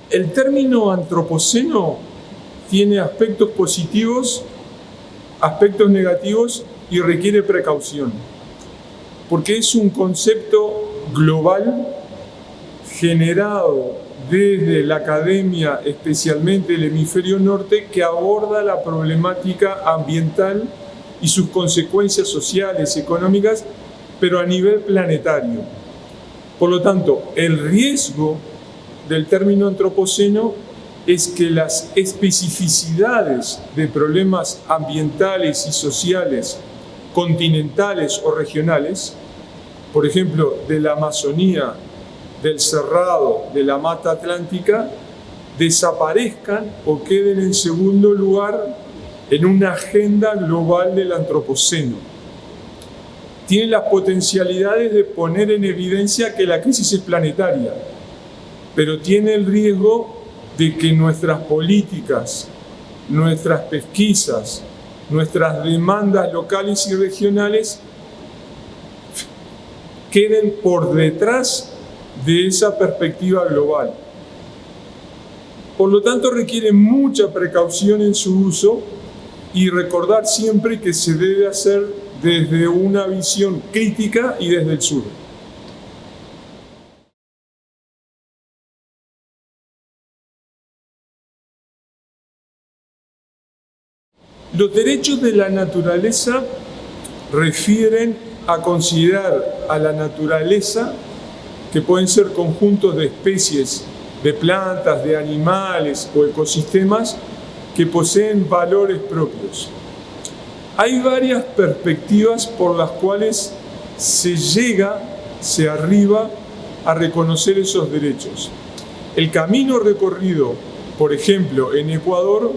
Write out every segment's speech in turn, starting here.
El término antropoceno tiene aspectos positivos, aspectos negativos y requiere precaución, porque es un concepto global generado desde la academia, especialmente el hemisferio norte, que aborda la problemática ambiental y sus consecuencias sociales y económicas, pero a nivel planetario. Por lo tanto, el riesgo del término antropoceno es que las especificidades de problemas ambientales y sociales continentales o regionales, por ejemplo, de la Amazonía, del Cerrado, de la Mata Atlántica, desaparezcan o queden en segundo lugar en una agenda global del antropoceno. Tiene las potencialidades de poner en evidencia que la crisis es planetaria, pero tiene el riesgo de que nuestras políticas, nuestras pesquisas, nuestras demandas locales y regionales queden por detrás de esa perspectiva global. Por lo tanto, requiere mucha precaución en su uso y recordar siempre que se debe hacer desde una visión crítica y desde el sur. Los derechos de la naturaleza refieren a considerar a la naturaleza, que pueden ser conjuntos de especies, de plantas, de animales o ecosistemas que poseen valores propios. Hay varias perspectivas por las cuales se arriba a reconocer esos derechos. El camino recorrido, por ejemplo, en Ecuador,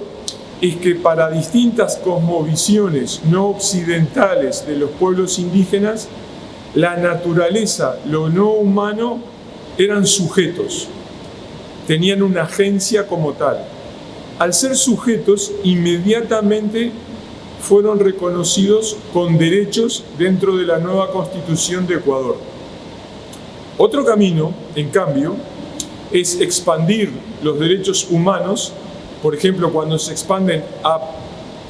es que para distintas cosmovisiones no occidentales de los pueblos indígenas, la naturaleza, lo no humano, eran sujetos, tenían una agencia como tal. Al ser sujetos, inmediatamente fueron reconocidos con derechos dentro de la nueva Constitución de Ecuador. Otro camino, en cambio, es expandir los derechos humanos. Por ejemplo, cuando se expanden a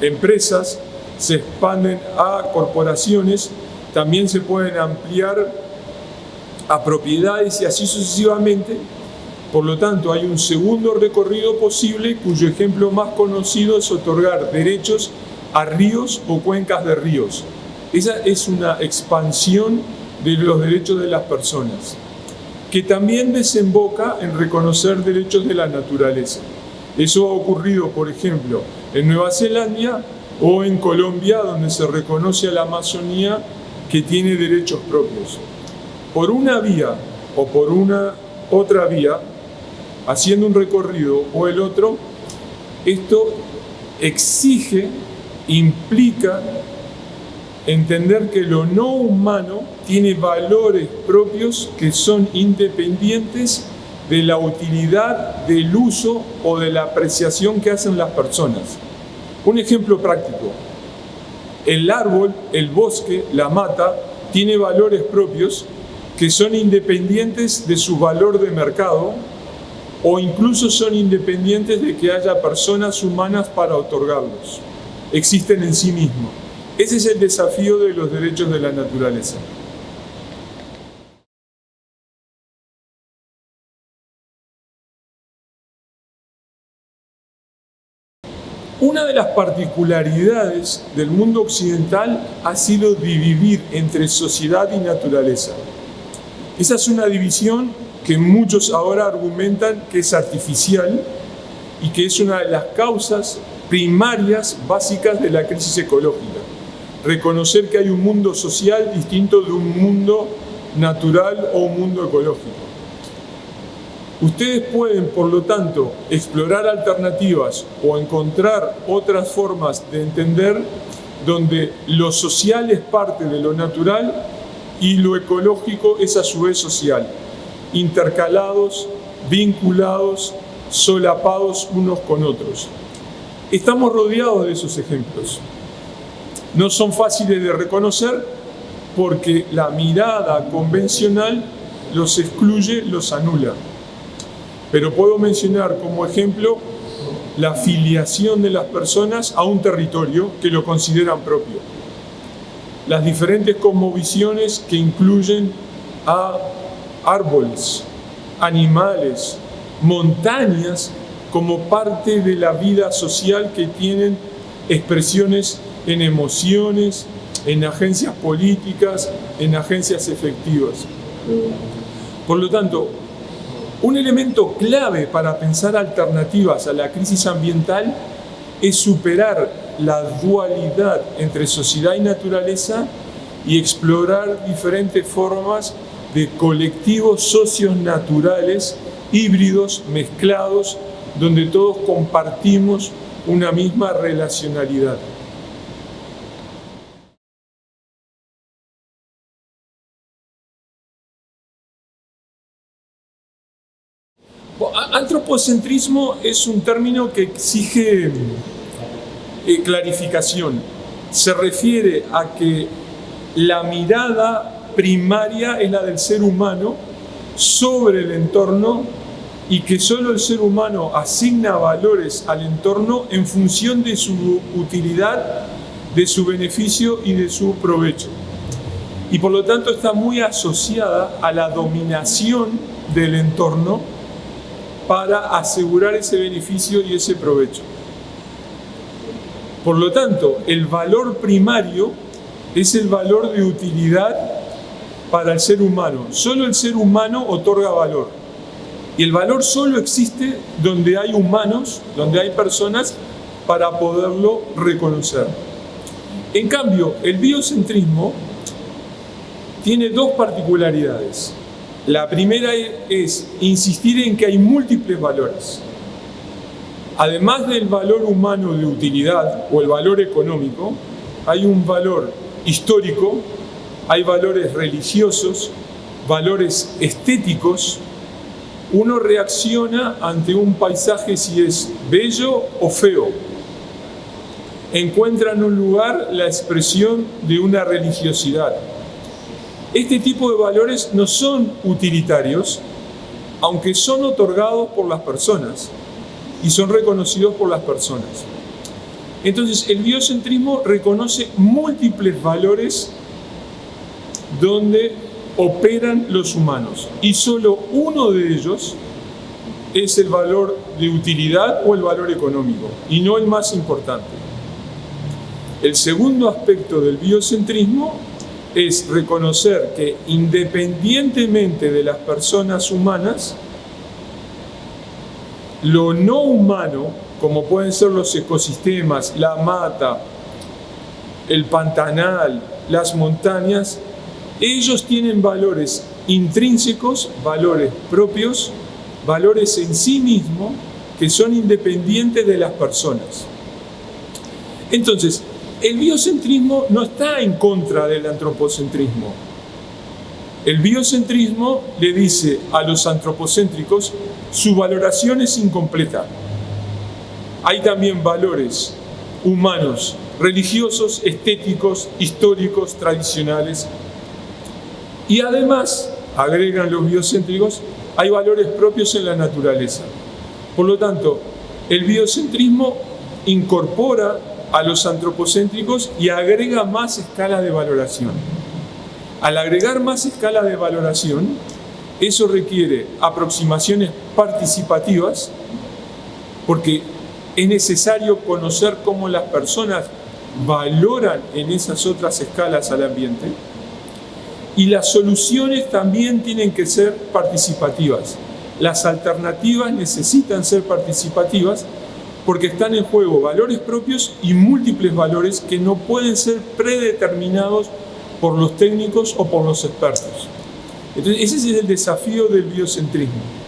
empresas, se expanden a corporaciones, también se pueden ampliar a propiedades y así sucesivamente. Por lo tanto, hay un segundo recorrido posible cuyo ejemplo más conocido es otorgar derechos a ríos o cuencas de ríos. Esa es una expansión de los derechos de las personas, que también desemboca en reconocer derechos de la naturaleza. Eso ha ocurrido, por ejemplo, en Nueva Zelanda o en Colombia, donde se reconoce a la Amazonía que tiene derechos propios. Por una vía o por una otra vía, haciendo un recorrido o el otro, esto implica entender que lo no humano tiene valores propios que son independientes de la utilidad, del uso o de la apreciación que hacen las personas. Un ejemplo práctico: el árbol, el bosque, la mata, tiene valores propios que son independientes de su valor de mercado o incluso son independientes de que haya personas humanas para otorgarlos. Existen en sí mismos. Ese es el desafío de los derechos de la naturaleza. Una de las particularidades del mundo occidental ha sido dividir entre sociedad y naturaleza. Esa es una división que muchos ahora argumentan que es artificial y que es una de las causas primarias básicas de la crisis ecológica. Reconocer que hay un mundo social distinto de un mundo natural o un mundo ecológico. Ustedes pueden, por lo tanto, explorar alternativas o encontrar otras formas de entender donde lo social es parte de lo natural y lo ecológico es a su vez social, intercalados, vinculados, solapados unos con otros. Estamos rodeados de esos ejemplos. No son fáciles de reconocer porque la mirada convencional los excluye, los anula. pero puedo mencionar como ejemplo la filiación de las personas a un territorio que lo consideran propio. Las diferentes cosmovisiones que incluyen a árboles, animales, montañas como parte de la vida social que tienen expresiones en emociones, en agencias políticas, en agencias efectivas. Por lo tanto, un elemento clave para pensar alternativas a la crisis ambiental es superar la dualidad entre sociedad y naturaleza y explorar diferentes formas de colectivos socios naturales, híbridos, mezclados, donde todos compartimos una misma relacionalidad. Antropocentrismo es un término que exige clarificación. Se refiere a que la mirada primaria es la del ser humano sobre el entorno y que solo el ser humano asigna valores al entorno en función de su utilidad, de su beneficio y de su provecho. Y por lo tanto está muy asociada a la dominación del entorno para asegurar ese beneficio y ese provecho. Por lo tanto, el valor primario es el valor de utilidad para el ser humano. Solo el ser humano otorga valor. Y el valor solo existe donde hay humanos, donde hay personas para poderlo reconocer. En cambio, el biocentrismo tiene dos particularidades. La primera es insistir en que hay múltiples valores. Además del valor humano de utilidad o el valor económico, hay un valor histórico, hay valores religiosos, valores estéticos. Uno reacciona ante un paisaje si es bello o feo. Encuentra en un lugar la expresión de una religiosidad. Este tipo de valores no son utilitarios, aunque son otorgados por las personas y son reconocidos por las personas. Entonces, el biocentrismo reconoce múltiples valores donde operan los humanos y solo uno de ellos es el valor de utilidad o el valor económico y no el más importante. El segundo aspecto del biocentrismo es reconocer que independientemente de las personas humanas, lo no humano, como pueden ser los ecosistemas, la mata, el pantanal, las montañas, ellos tienen valores intrínsecos, valores propios, valores en sí mismos, que son independientes de las personas. Entonces, el biocentrismo no está en contra del antropocentrismo. El biocentrismo le dice a los antropocéntricos, su valoración es incompleta. Hay también valores humanos, religiosos, estéticos, históricos, tradicionales. Y además, agregan los biocéntricos, hay valores propios en la naturaleza. Por lo tanto, el biocentrismo incorpora a los antropocéntricos y agrega más escalas de valoración. Al agregar más escalas de valoración, eso requiere aproximaciones participativas, porque es necesario conocer cómo las personas valoran en esas otras escalas al ambiente, y las soluciones también tienen que ser participativas. Las alternativas necesitan ser participativas porque están en juego valores propios y múltiples valores que no pueden ser predeterminados por los técnicos o por los expertos. Entonces, ese es el desafío del biocentrismo.